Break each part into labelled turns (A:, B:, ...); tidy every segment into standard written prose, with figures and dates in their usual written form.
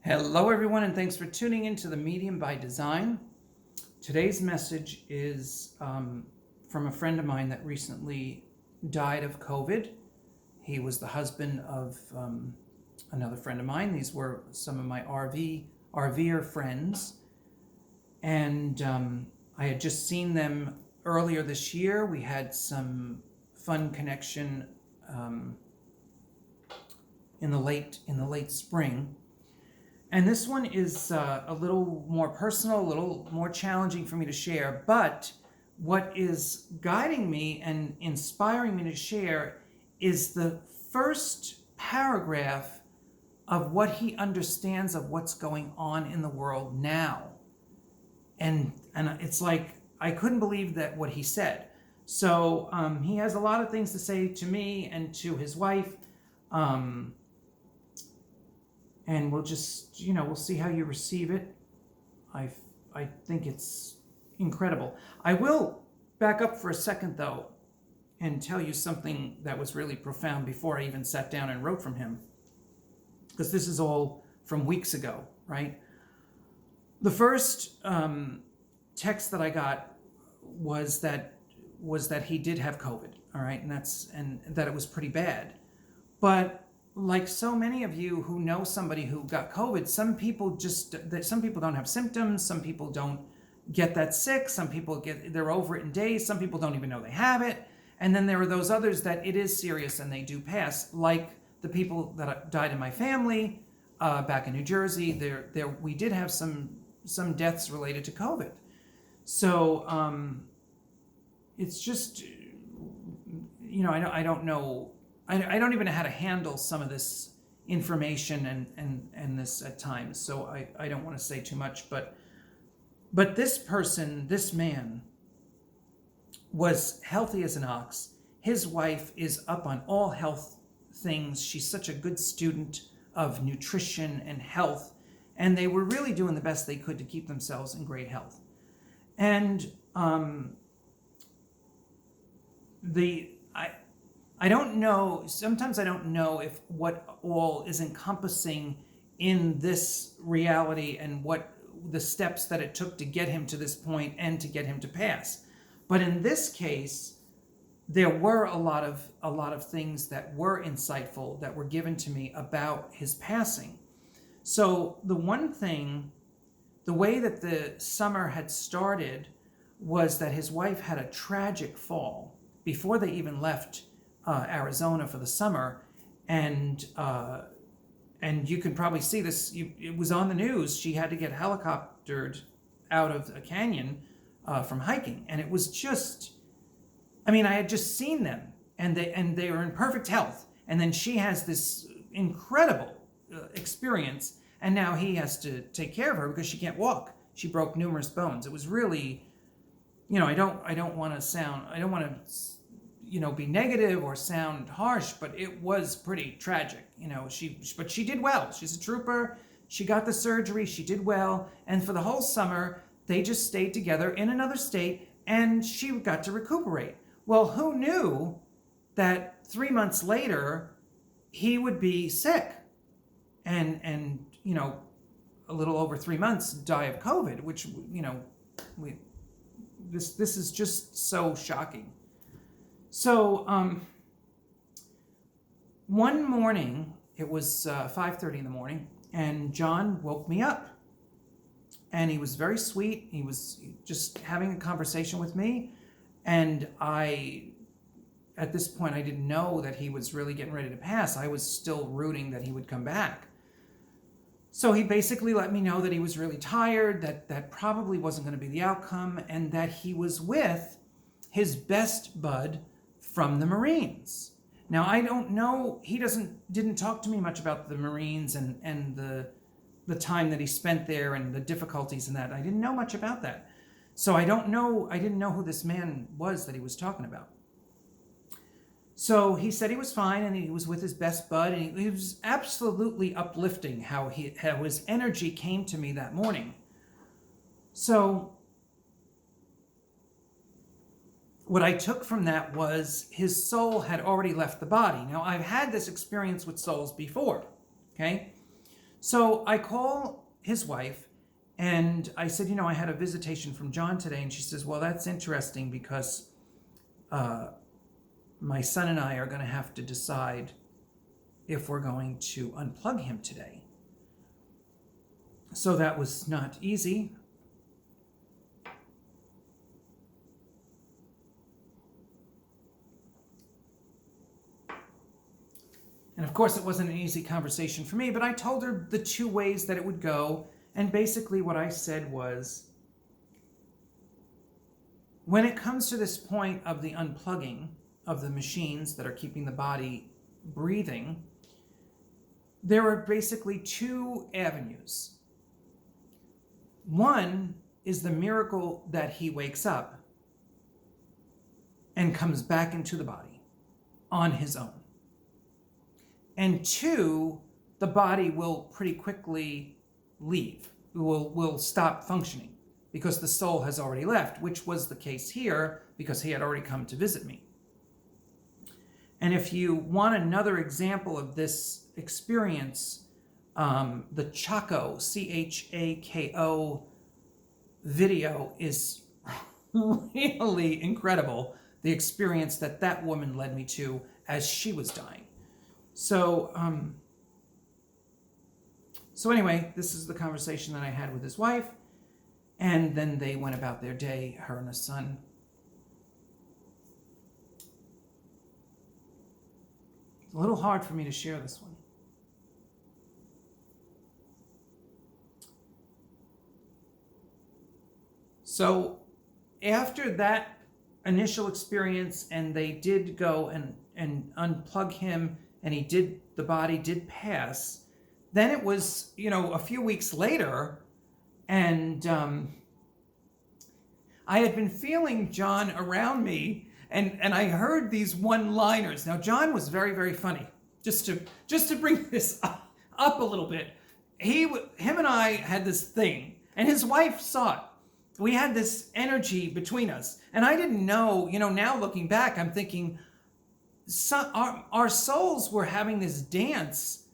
A: Hello, everyone, and thanks for tuning in to The Medium by Design. Today's message is from a friend of mine that recently died of COVID. He was the husband of another friend of mine. These were some of my RVer friends, and I had just seen them earlier this year. We had some fun connection in the late spring. And this one is a little more personal, a little more challenging for me to share. But what is guiding me and inspiring me to share is the first paragraph of what he understands of what's going on in the world now. And it's like, I couldn't believe that what he said. So he has a lot of things to say to me and to his wife. And we'll just, we'll see how you receive it. I think it's incredible. I will back up for a second, though, and tell you something that was really profound before I even sat down and wrote from him. Because this is all from weeks ago, right? The first text that I got was that he did have COVID, all right? And that it was pretty bad. But like so many of you who know somebody who got COVID, some people don't have symptoms, some people don't get that sick, some people they're over it in days, some people don't even know they have it, and then there are those others that it is serious and they do pass, like the people that died in my family back in New Jersey. We did have some deaths related to COVID. So it's just, I don't know. I don't even know how to handle some of this information and this at times, so I don't want to say too much, but this man was healthy as an ox. His wife is up on all health things. She's such a good student of nutrition and health, and they were really doing the best they could to keep themselves in great health. And I don't know, sometimes I don't know if what all is encompassing in this reality and what the steps that it took to get him to this point and to get him to pass. But in this case, there were a lot of things that were insightful that were given to me about his passing. So the one thing, the way that the summer had started was that his wife had a tragic fall before they even left Arizona for the summer, and you can probably see this. It was on the news. She had to get helicoptered out of a canyon from hiking, and it was just, I had just seen them, and they were in perfect health, and then she has this incredible experience, and now he has to take care of her because she can't walk. She broke numerous bones. It was really, I don't want to be negative or sound harsh, but it was pretty tragic. But she did well. She's a trooper. She got the surgery. She did well. And for the whole summer, they just stayed together in another state, and she got to recuperate. Well, who knew that 3 months later, he would be sick and a little over 3 months die of COVID, which, this is just so shocking. So one morning, it was 5:30 in the morning, and John woke me up. And he was very sweet. He was just having a conversation with me. And at this point, I didn't know that he was really getting ready to pass. I was still rooting that he would come back. So he basically let me know that he was really tired, that probably wasn't going to be the outcome, and that he was with his best bud from the Marines. Now, I don't know, he didn't talk to me much about the Marines and the time that he spent there and the difficulties in that. I didn't know much about that. So I didn't know who this man was that he was talking about. So he said he was fine and he was with his best bud, and he was absolutely uplifting how his energy came to me that morning. So what I took from that was his soul had already left the body. Now, I've had this experience with souls before, okay? So I call his wife and I said, I had a visitation from John today. And she says, well, that's interesting because my son and I are going to have to decide if we're going to unplug him today. So that was not easy. And of course, it wasn't an easy conversation for me, but I told her the two ways that it would go. And basically what I said was, when it comes to this point of the unplugging of the machines that are keeping the body breathing, there are basically two avenues. One is the miracle that he wakes up and comes back into the body on his own. And two, the body will pretty quickly leave, will stop functioning because the soul has already left, which was the case here because he had already come to visit me. And if you want another example of this experience, the Chaco, Chako video is really incredible, the experience that woman led me to as she was dying. So anyway, this is the conversation that I had with his wife, and then they went about their day, her and his son. It's a little hard for me to share this one. So after that initial experience, and they did go and unplug him, and the body did pass, then it was, a few weeks later, and I had been feeling John around me, and I heard these one-liners. Now, John was very, very funny. Just to bring this up a little bit, him and I had this thing, and his wife saw it. We had this energy between us, and I didn't know. Now looking back, I'm thinking, our souls were having this dance,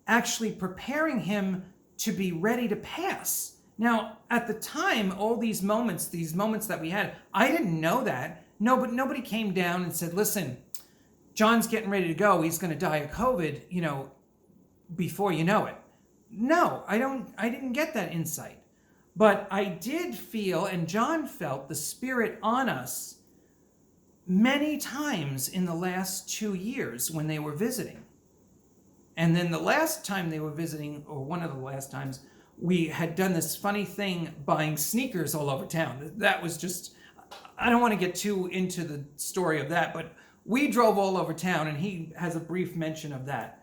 A: actually preparing him to be ready to pass. Now, at the time, all these moments that we had, I didn't know that. No, but nobody came down and said, listen, John's getting ready to go. He's going to die of COVID, before you know it. No, I didn't get that insight. But I did feel, and John felt, the Spirit on us many times in the last 2 years when they were visiting. And then the last time they were visiting, or one of the last times, we had done this funny thing buying sneakers all over town. That was just, I don't want to get too into the story of that, but we drove all over town, and he has a brief mention of that.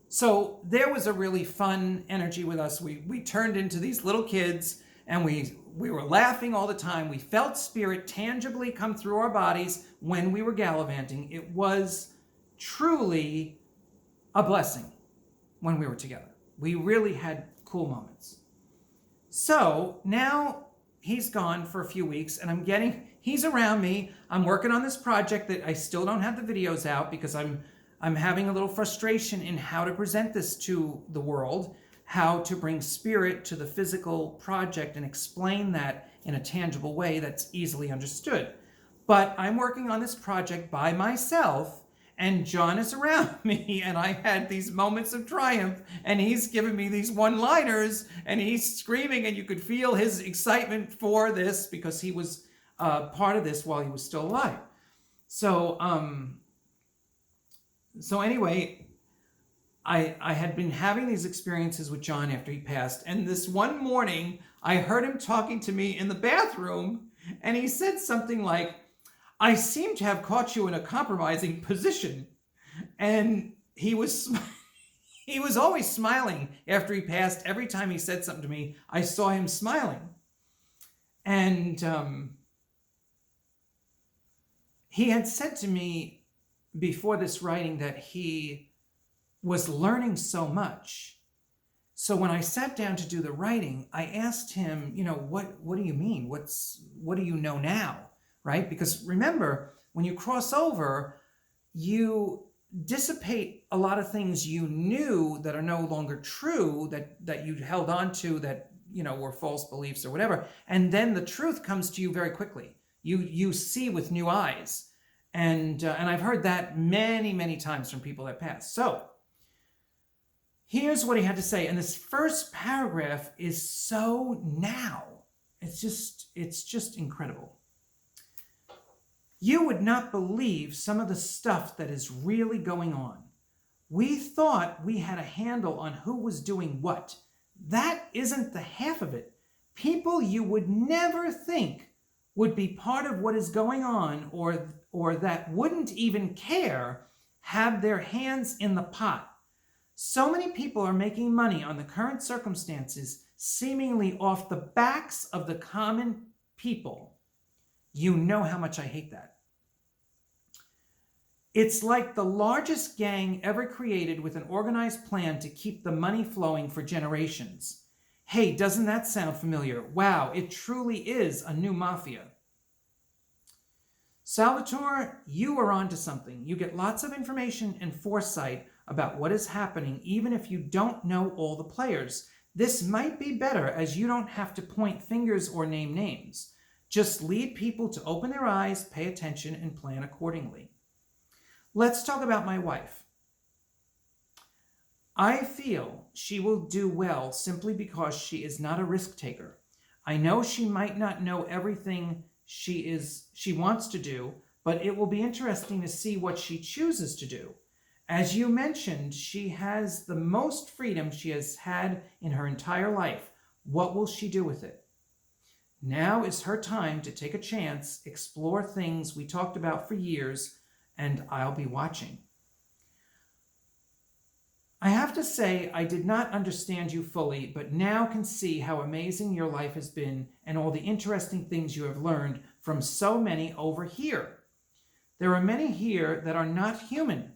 A: So there was a really fun energy with us. We turned into these little kids, and we were laughing all the time. We felt Spirit tangibly come through our bodies when we were gallivanting. It was truly a blessing when we were together. We really had cool moments. So now he's gone for a few weeks, and he's around me. I'm working on this project that I still don't have the videos out because I'm having a little frustration in how to present this to the world, how to bring Spirit to the physical project and explain that in a tangible way that's easily understood. But I'm working on this project by myself, and John is around me, and I had these moments of triumph, and he's giving me these one-liners, and he's screaming, and you could feel his excitement for this because he was part of this while he was still alive. So anyway, I had been having these experiences with John after he passed, and this one morning, I heard him talking to me in the bathroom, and he said something like, I seem to have caught you in a compromising position. And he was always smiling after he passed. Every time he said something to me, I saw him smiling. And he had said to me before this writing that he was learning so much. So when I sat down to do the writing, I asked him, what do you mean? What do you know now? Right? Because remember, when you cross over, you dissipate a lot of things you knew that are no longer true, that you held on to, that were false beliefs or whatever, and then the truth comes to you very quickly. You see with new eyes, and I've heard that many times from people that passed. So here's what he had to say, and this first paragraph is so now. It's just incredible. You would not believe some of the stuff that is really going on. We thought we had a handle on who was doing what. That isn't the half of it. People you would never think would be part of what is going on, or that wouldn't even care, have their hands in the pot. So many people are making money on the current circumstances, seemingly off the backs of the common people. You know how much I hate that. It's like the largest gang ever created with an organized plan to keep the money flowing for generations. Hey, doesn't that sound familiar? Wow, it truly is a new mafia. Salvatore, you are onto something. You get lots of information and foresight about what is happening, even if you don't know all the players. This might be better, as you don't have to point fingers or name names. Just lead people to open their eyes, pay attention, and plan accordingly. Let's talk about my wife. I feel she will do well simply because she is not a risk taker. I know she might not know everything she wants to do, but it will be interesting to see what she chooses to do. As you mentioned, she has the most freedom she has had in her entire life. What will she do with it? Now is her time to take a chance, explore things we talked about for years, and I'll be watching. I have to say, I did not understand you fully, but now can see how amazing your life has been and all the interesting things you have learned from so many over here. There are many here that are not human.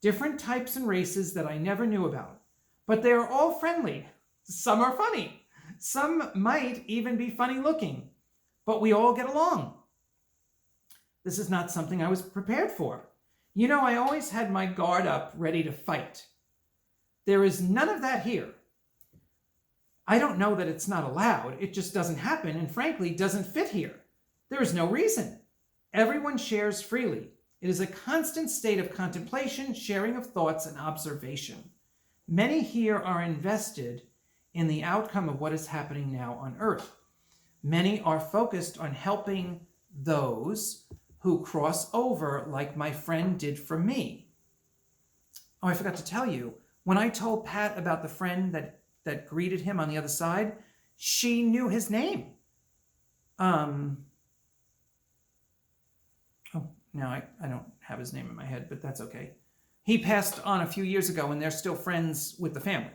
A: Different types and races that I never knew about. But they are all friendly. Some are funny. Some might even be funny looking. But we all get along. This is not something I was prepared for. I always had my guard up, ready to fight. There is none of that here. I don't know that it's not allowed. It just doesn't happen, and frankly, doesn't fit here. There is no reason. Everyone shares freely. It is a constant state of contemplation, sharing of thoughts, and observation. Many here are invested in the outcome of what is happening now on Earth. Many are focused on helping those who cross over, like my friend did for me. Oh, I forgot to tell you, when I told Pat about the friend that greeted him on the other side, she knew his name. Now I don't have his name in my head, but that's okay. He passed on a few years ago, and they're still friends with the family.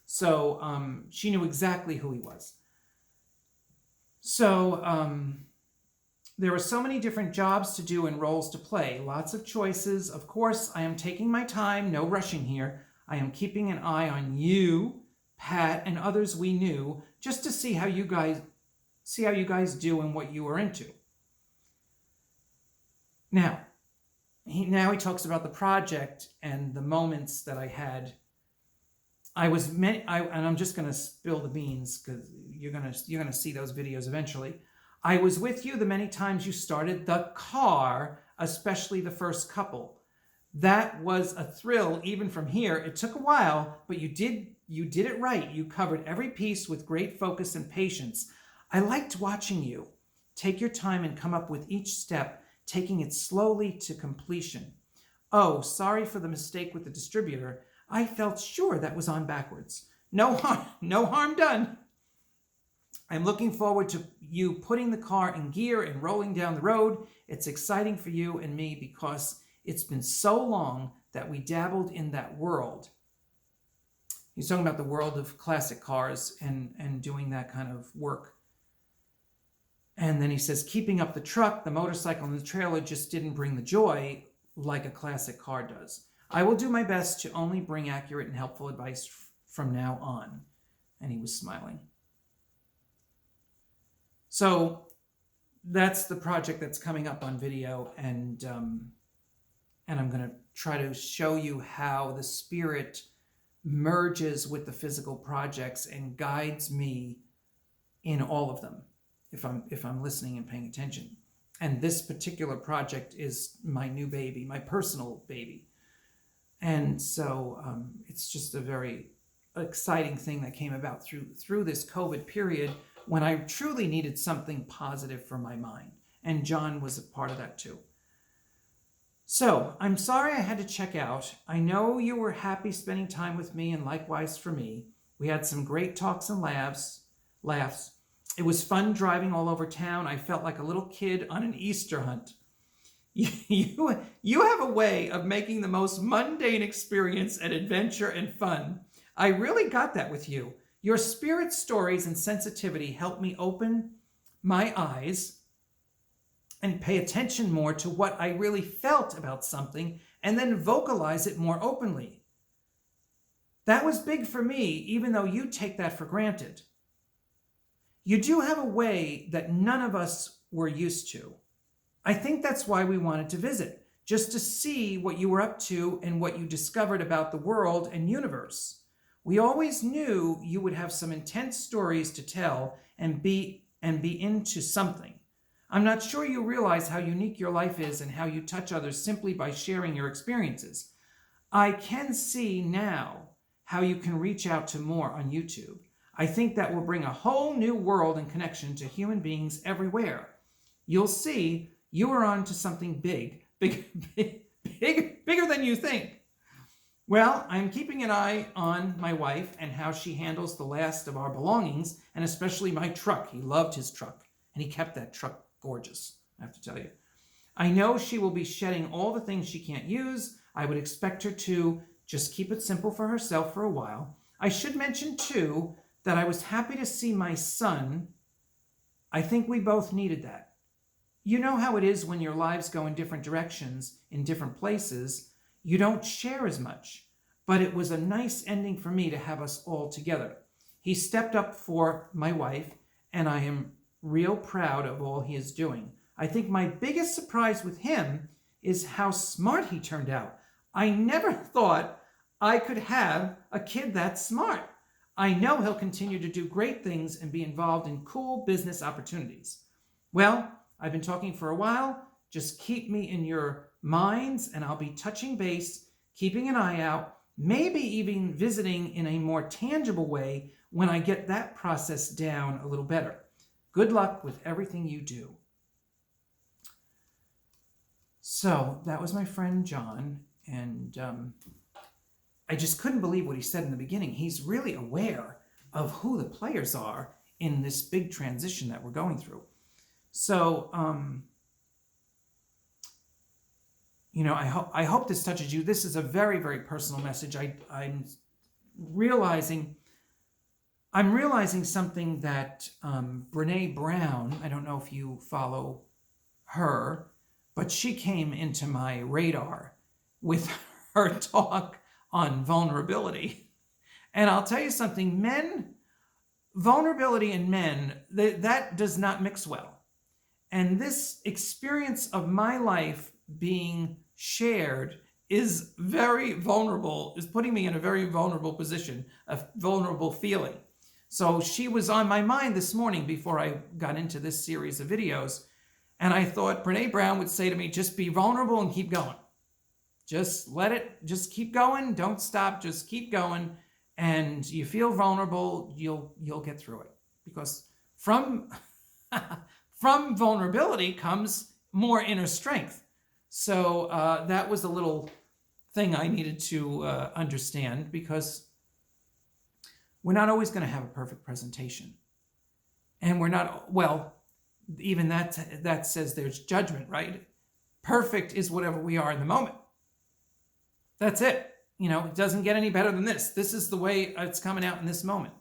A: So she knew exactly who he was. So there are so many different jobs to do and roles to play. Lots of choices. Of course, I am taking my time, no rushing here. I am keeping an eye on you, Pat, and others we knew, just to see how you guys do and what you are into. Now he talks about the project and the moments that I had. And I'm just going to spill the beans because you're going to see those videos eventually. I was with you the many times you started the car, especially the first couple. That was a thrill even from here. It took a while, but you did it right. You covered every piece with great focus and patience. I liked watching you take your time and come up with each step, taking it slowly to completion. Oh, sorry for the mistake with the distributor. I felt sure that was on backwards. No harm done. I'm looking forward to you putting the car in gear and rolling down the road. It's exciting for you and me because it's been so long that we dabbled in that world. He's talking about the world of classic cars and doing that kind of work. And then he says, keeping up the truck, the motorcycle, and the trailer just didn't bring the joy like a classic car does. I will do my best to only bring accurate and helpful advice from now on. And he was smiling. So that's the project that's coming up on video, and and I'm going to try to show you how the spirit merges with the physical projects and guides me in all of them if I'm listening and paying attention. And this particular project is my new baby, my personal baby. And so it's just a very exciting thing that came about through this COVID period when I truly needed something positive for my mind. And John was a part of that too. So I'm sorry I had to check out. I know you were happy spending time with me, and likewise for me. We had some great talks and laughs. It was fun driving all over town. I felt like a little kid on an Easter hunt. You have a way of making the most mundane experience an adventure and fun. I really got that with you. Your spirit stories and sensitivity helped me open my eyes and pay attention more to what I really felt about something and then vocalize it more openly. That was big for me, even though you take that for granted. You do have a way that none of us were used to. I think that's why we wanted to visit, just to see what you were up to and what you discovered about the world and universe. We always knew you would have some intense stories to tell and be into something. I'm not sure you realize how unique your life is and how you touch others simply by sharing your experiences. I can see now how you can reach out to more on YouTube. I think that will bring a whole new world and connection to human beings everywhere. You'll see you are on to something bigger than you think. Well, I'm keeping an eye on my wife and how she handles the last of our belongings, and especially my truck. He loved his truck, and he kept that truck gorgeous, I have to tell you. I know she will be shedding all the things she can't use. I would expect her to just keep it simple for herself for a while. I should mention, too, that I was happy to see my son. I think we both needed that. You know how it is when your lives go in different directions, in different places. You don't share as much. But it was a nice ending for me to have us all together. He stepped up for my wife, and I am real proud of all he is doing. I think my biggest surprise with him is how smart he turned out. I never thought I could have a kid that smart. I know he'll continue to do great things and be involved in cool business opportunities. Well, I've been talking for a while. Just keep me in your minds, and I'll be touching base, keeping an eye out, maybe even visiting in a more tangible way when I get that process down a little better. Good luck with everything you do. So that was my friend John, and I just couldn't believe what he said in the beginning. He's really aware of who the players are in this big transition that we're going through. So, I hope this touches you. This is a very, very personal message. I'm realizing something that Brene Brown, I don't know if you follow her, but she came into my radar with her talk on vulnerability. And I'll tell you something, vulnerability in men, that does not mix well. And this experience of my life being shared is very vulnerable, is putting me in a very vulnerable position, a vulnerable feeling. So she was on my mind this morning before I got into this series of videos. And I thought Brene Brown would say to me, just be vulnerable and keep going. Just keep going. Don't stop. Just keep going. And you feel vulnerable, you'll get through it. Because from vulnerability comes more inner strength. So that was a little thing I needed to understand, because we're not always going to have a perfect presentation. And we're not, even that says there's judgment, right? Perfect is whatever we are in the moment. That's it. It doesn't get any better than this. This is the way it's coming out in this moment.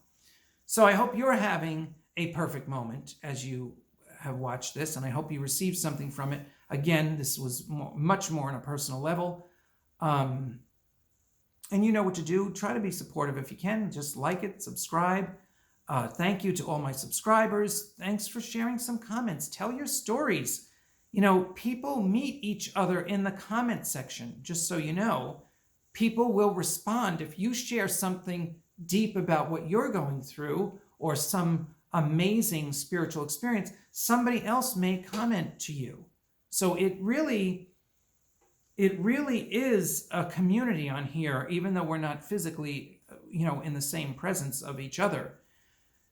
A: So I hope you're having a perfect moment as you have watched this, and I hope you received something from it. Again, this was much more on a personal level. And you know what to do. Try to be supportive if you can. Just like it, subscribe. Thank you to all my subscribers. Thanks for sharing some comments. Tell your stories. people meet each other in the comment section, just so you know. People will respond. If you share something deep about what you're going through or some amazing spiritual experience, somebody else may comment to you. So it really is a community on here, even though we're not physically, in the same presence of each other.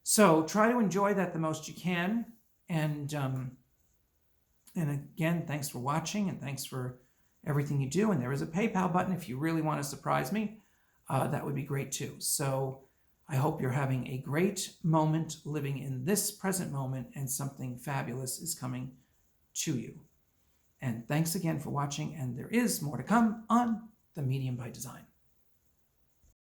A: So try to enjoy that the most you can. And again, thanks for watching, and thanks for everything you do. And there is a PayPal button if you really want to surprise me. That would be great too. So I hope you're having a great moment living in this present moment, and something fabulous is coming to you. And thanks again for watching, and there is more to come on The Medium by Design.